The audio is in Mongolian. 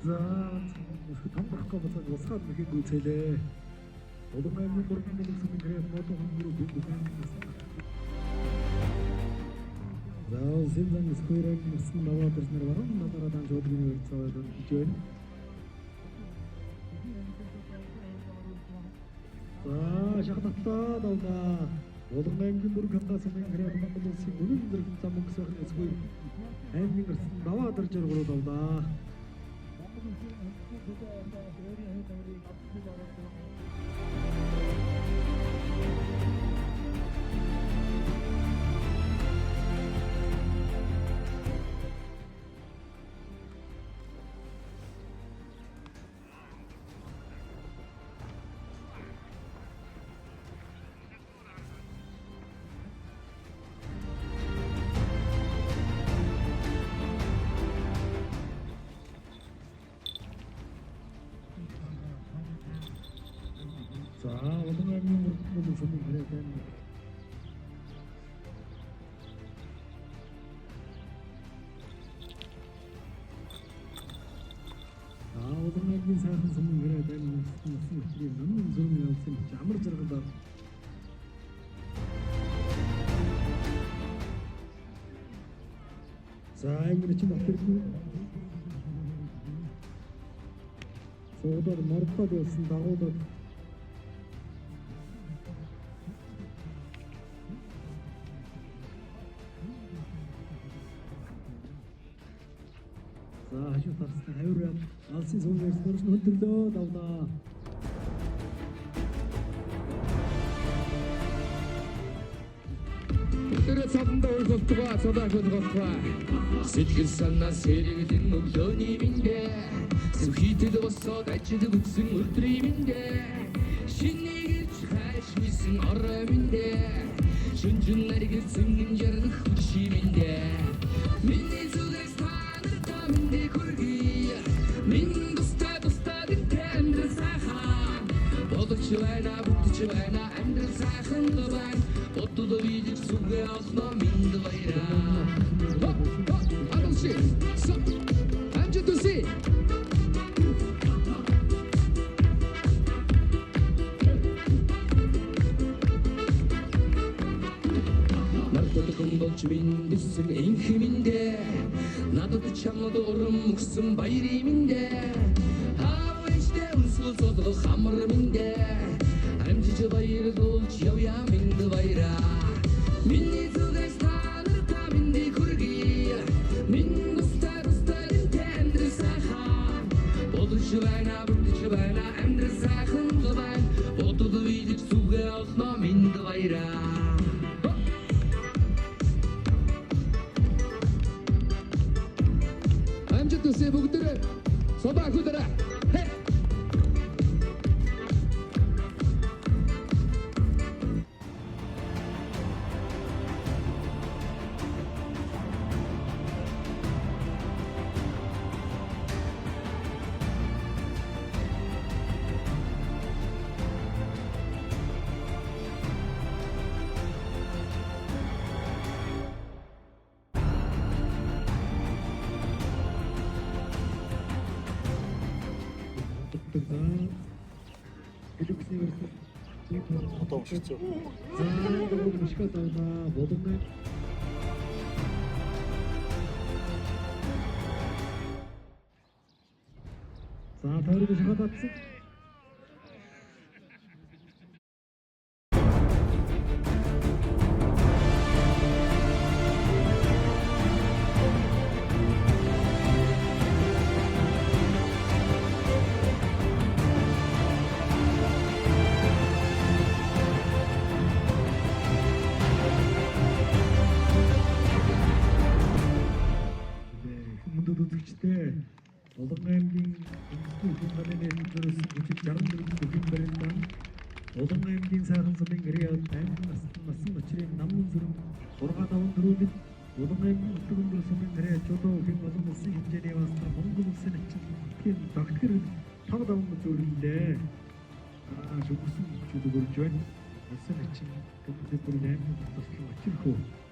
За тамбархгүй болоод усгаад мэхийг үзээлээ. Улаангийн бүрэн мөлсөн гэрээ модон хөнгөрөө бүгдэн. За синзан скверэг мөсөн наваадэрс нар баруун надараадан жодгийн өрцөөд хийж байна. За шахтатаа давна. Улаангийн бүрэн хандаас гэрээ модон мөлсөн үнэн зэрэг зам мөнгөсөх сквер аймгийн өрсөн наваадэр жиргөрөө давна. За улаангийн мөрдөн гэрээ байна. Улаангийн сайхан сумын гэрээ байна. Насан өчрийн намын зүрх явсан амар жаргал. За ингэж батэргүй. Содор мордод явсан дагуулад за хажуу тарсны хавир алсын сүнээс дөрс хөдлөө давнаа. Тэр цаатанда ойлголтгоо цадаа ойлголтгоо сэтгэл санаа сэргэлэн өглөөний миндэ сүхийтэл босоод ажил бүтсэн өдрийн миндэ шинийг ирж хайш хийсэн орой миндэ шүнжин наргэлсэн жаргах хүчи миндэ миний зүгээс танарта миндэ хүргий минь тустаа дэмтэн сайхан бодож байна бүтэж байна амьдрал сайхан байна Otto видишь сугэ окно минь двойра. Алонси, со, амжи туси. Надад гомдолч минь дэсэн инх миндэ. Надад чамд урам өгсөн баярын миндэ. Хавэштэй үнсэл зодлох хамар миндэ. Амжиж баярлуулж явъя минь двойра. Миний зүгээс танарта минь хүргий. Минь тустаа дэмтэн сайхан. Бодож байна бүтэж байна амьдрал сайхан байна. Бодод видэж зүгээ олно минь двойра. Амжид төсөө бүгдээрээ собаа хүдэрэ. Одоо уншицоо. За нэг мушка тавна бодомна. За тойрог шахаад атсан. үзэгчтэй Улаанаймгийн үндэсний хэмжээний нэрнээс үжиг 64 бүхэн баримтан Улаанаймгийн сайхан сумын гэрээ аймаг насан очрын намын зүрх 654-д Улаанаймгийн өтгөн сумын гэрээ чодоо хэн олон улсын хэмжээний вастар Монгол улсын ачааллын дагтэр тав даван зөвлөлээ. Шүгсэн чөлөөрж байна. Улсын ачааллын төвлөрийн аймаг туслах очирхөө